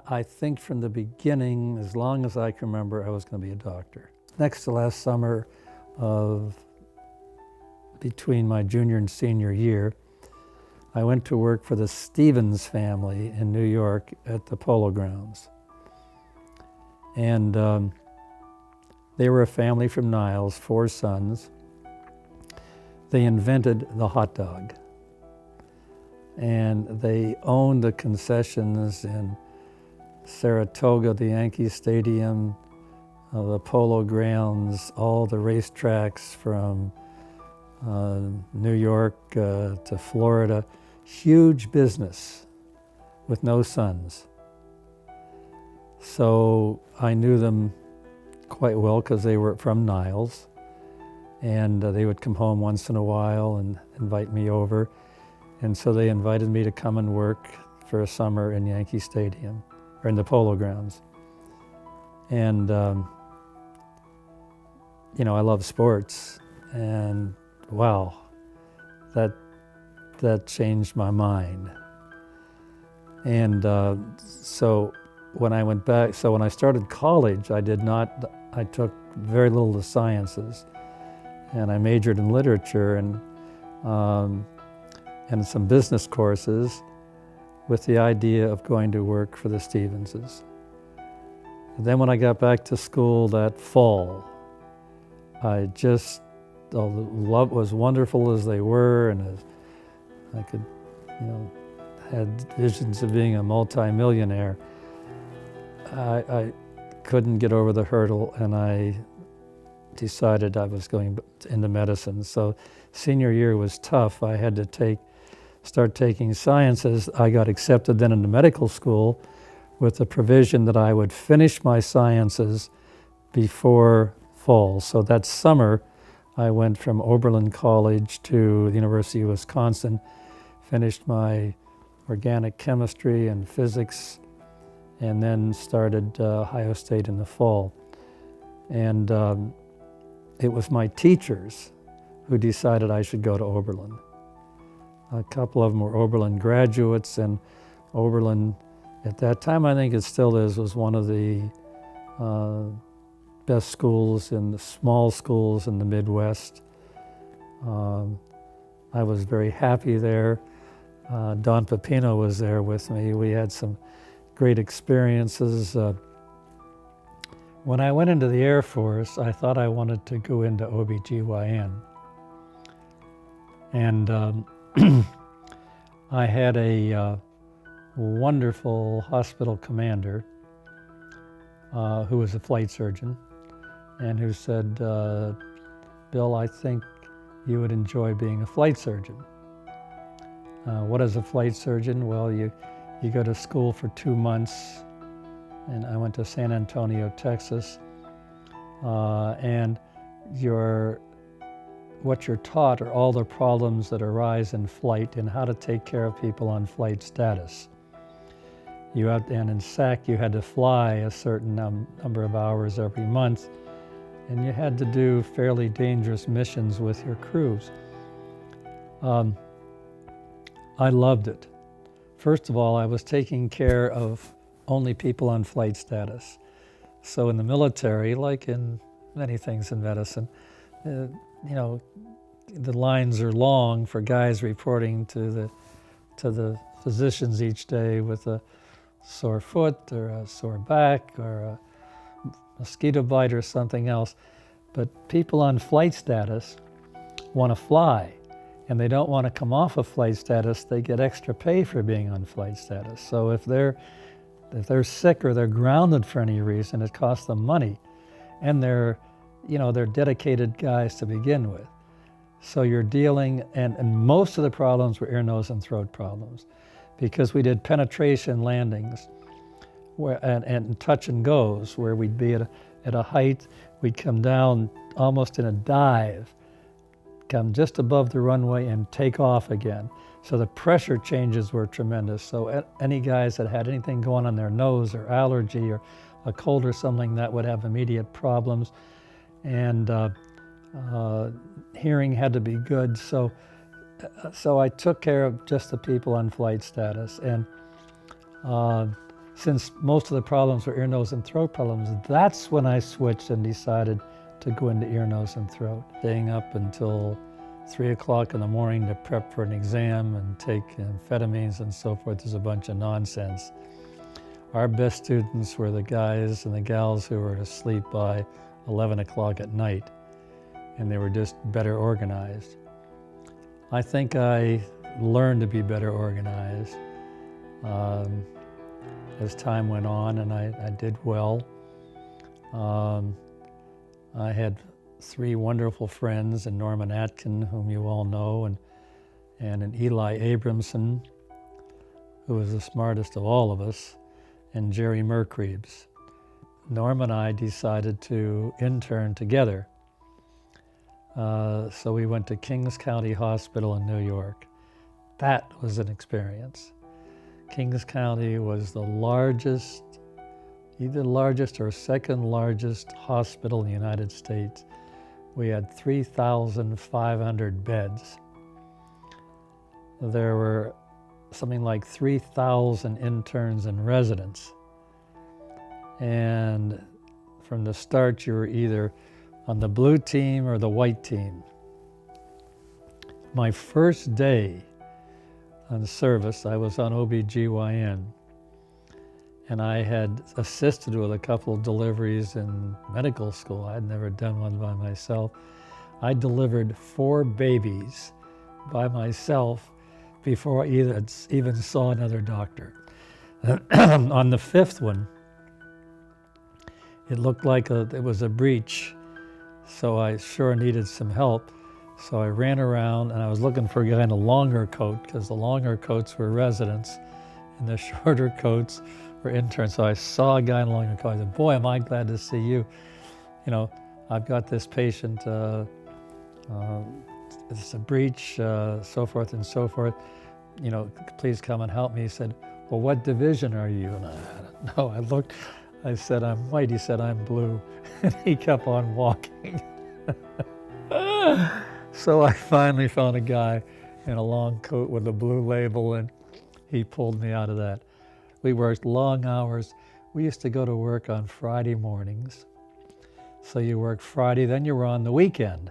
I think from the beginning, as long as I can remember, I was going to be a doctor. Next to last summer of between my junior and senior year, I went to work for the Stevens family in New York at the Polo Grounds. And they were a family from Niles, 4 sons. They invented the hot dog. And they owned the concessions in Saratoga, the Yankee Stadium, the Polo Grounds, all the racetracks from New York to Florida. Huge business with no sons. So I knew them quite well because they were from Niles, and they would come home once in a while and invite me over. And so they invited me to come and work for a summer in Yankee Stadium, or in the Polo Grounds. And, you know, I love sports, and wow, that changed my mind. And so when I went back, so when I started college, I took very little of the sciences, and I majored in literature and some business courses with the idea of going to work for the Stevenses. And then when I got back to school that fall, the love was wonderful as they were, and as I could, you know, had visions of being a multi-millionaire, I couldn't get over the hurdle, and I decided I was going into medicine. So senior year was tough. I had to start taking sciences. I got accepted then into medical school with the provision that I would finish my sciences before fall. So that summer, I went from Oberlin College to the University of Wisconsin, finished my organic chemistry and physics, and then started Ohio State in the fall. And it was my teachers who decided I should go to Oberlin. A couple of them were Oberlin graduates, and Oberlin, at that time, I think it still is, was one of the best schools in the small schools in the Midwest. I was very happy there. Don Pepino was there with me. We had some great experiences. When I went into the Air Force, I thought I wanted to go into OBGYN. And I had a wonderful hospital commander who was a flight surgeon, and who said, Bill, I think you would enjoy being a flight surgeon. What is a flight surgeon? Well, you go to school for 2 months, and I went to San Antonio, Texas, and what you're taught are all the problems that arise in flight and how to take care of people on flight status. And in SAC, you had to fly a certain number of hours every month, and you had to do fairly dangerous missions with your crews. I loved it. First of all, I was taking care of only people on flight status. So in the military, like in many things in medicine, you know, the lines are long for guys reporting to the physicians each day with a sore foot or a sore back or a mosquito bite or something else. But people on flight status want to fly, and they don't want to come off of flight status. They get extra pay for being on flight status. So if they're sick or they're grounded for any reason, it costs them money, and they're dedicated guys to begin with. So you're dealing, and most of the problems were ear, nose, and throat problems, because we did penetration landings and touch and goes, where we'd be at a height, we'd come down almost in a dive, come just above the runway and take off again. So the pressure changes were tremendous. So any guys that had anything going on their nose or allergy or a cold or something, that would have immediate problems. And hearing had to be good. So I took care of just the people on flight status. And since most of the problems were ear, nose, and throat problems, that's when I switched and decided to go into ear, nose, and throat. Staying up until 3 o'clock in the morning to prep for an exam and take amphetamines and so forth is a bunch of nonsense. Our best students were the guys and the gals who were asleep by 11 o'clock at night, and they were just better organized. I think I learned to be better organized as time went on, and I did well. I had 3 wonderful friends, and Norman Atkin, whom you all know, and an Eli Abramson, who was the smartest of all of us, and Jerry Merkreebs. Norm and I decided to intern together. So we went to Kings County Hospital in New York. That was an experience. Kings County was the largest, either largest or second largest hospital in the United States. We had 3,500 beds. There were something like 3,000 interns and residents. And from the start, you were either on the blue team or the white team. My first day on service, I was on OB/GYN, and I had assisted with a couple of deliveries in medical school. I had never done one by myself. I delivered 4 babies by myself before I even saw another doctor. On the 5th one, it looked like it was a breech, so I sure needed some help. So I ran around and I was looking for a guy in a longer coat, because the longer coats were residents and the shorter coats were interns. So I saw a guy in a longer coat. I said, "Boy, am I glad to see you. You know, I've got this patient, it's a breech, so forth and so forth. You know, please come and help me." He said, "Well, what division are you?" And I looked, I said, "I'm white." He said, "I'm blue." And he kept on walking. So I finally found a guy in a long coat with a blue label, and he pulled me out of that. We worked long hours. We used to go to work on Friday mornings. So you worked Friday, then you were on the weekend.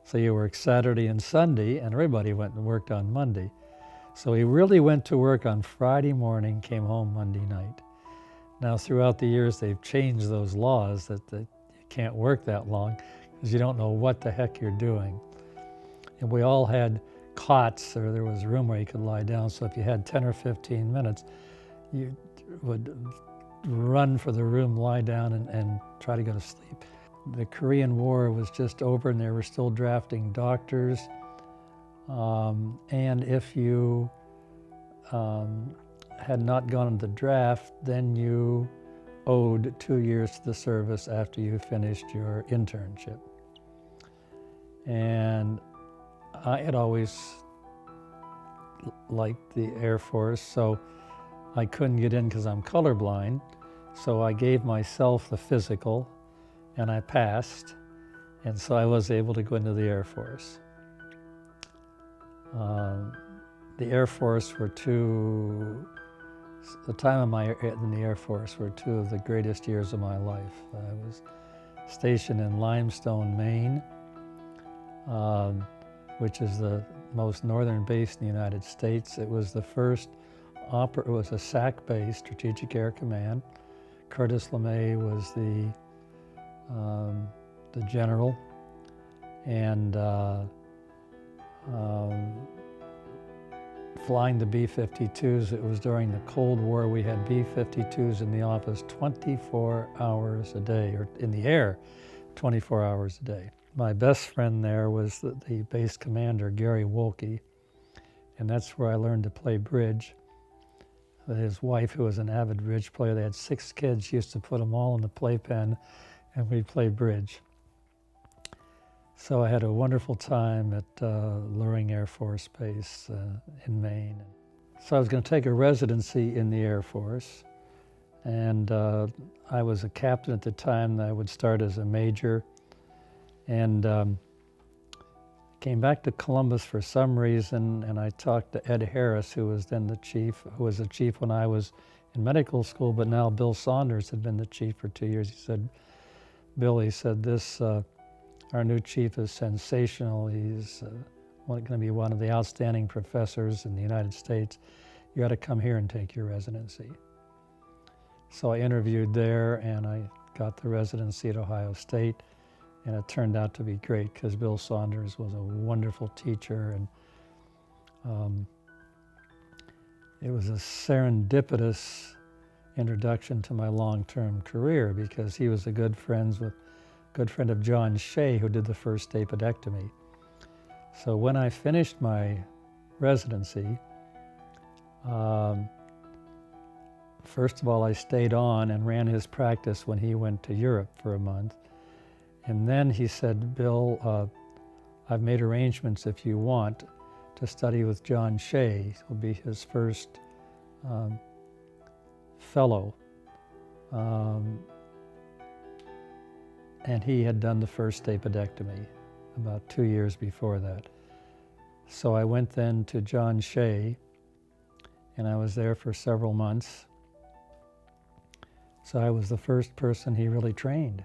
So you worked Saturday and Sunday, and everybody went and worked on Monday. So we really went to work on Friday morning, came home Monday night. Now, throughout the years, they've changed those laws that you can't work that long because you don't know what the heck you're doing. And we all had cots, or there was a room where you could lie down. So if you had 10 or 15 minutes, you would run for the room, lie down, and try to go to sleep. The Korean War was just over, and they were still drafting doctors. And if you had not gone into the draft, then you owed 2 years to the service after you finished your internship. And I had always liked the Air Force, so I couldn't get in because I'm colorblind. So I gave myself the physical, and I passed, and so I was able to go into the Air Force. The Air Force the time in the Air Force were 2 of the greatest years of my life. I was stationed in Limestone, Maine, which is the most northern base in the United States. It was the first it was a SAC base, Strategic Air Command. Curtis LeMay was the general, and flying the B-52s. It was during the Cold War. We had B-52s in the office 24 hours a day, or in the air 24 hours a day. My best friend there was the base commander, Gary Wolke, and that's where I learned to play bridge. His wife, who was an avid bridge player, they had 6 kids. She used to put them all in the playpen, and we'd play bridge. So I had a wonderful time at Luring Air Force Base in Maine. So I was going to take a residency in the Air Force, and I was a captain at the time. I would start as a major, and came back to Columbus for some reason, and I talked to Ed Harris, who was then the chief, who was the chief when I was in medical school, but now Bill Saunders had been the chief for 2 years. He said, Bill, he said, our new chief is sensational. He's going to be one of the outstanding professors in the United States. You got to come here and take your residency. So I interviewed there, and I got the residency at Ohio State, and it turned out to be great because Bill Saunders was a wonderful teacher, and it was a serendipitous introduction to my long-term career because he was a good friend of John Shea, who did the first apodectomy. So when I finished my residency, first of all, I stayed on and ran his practice when he went to Europe for a month. And then he said, Bill, I've made arrangements if you want to study with John Shea. He'll be his first fellow. And he had done the first apodectomy about 2 years before that. So I went then to John Shea, and I was there for several months. So I was the first person he really trained.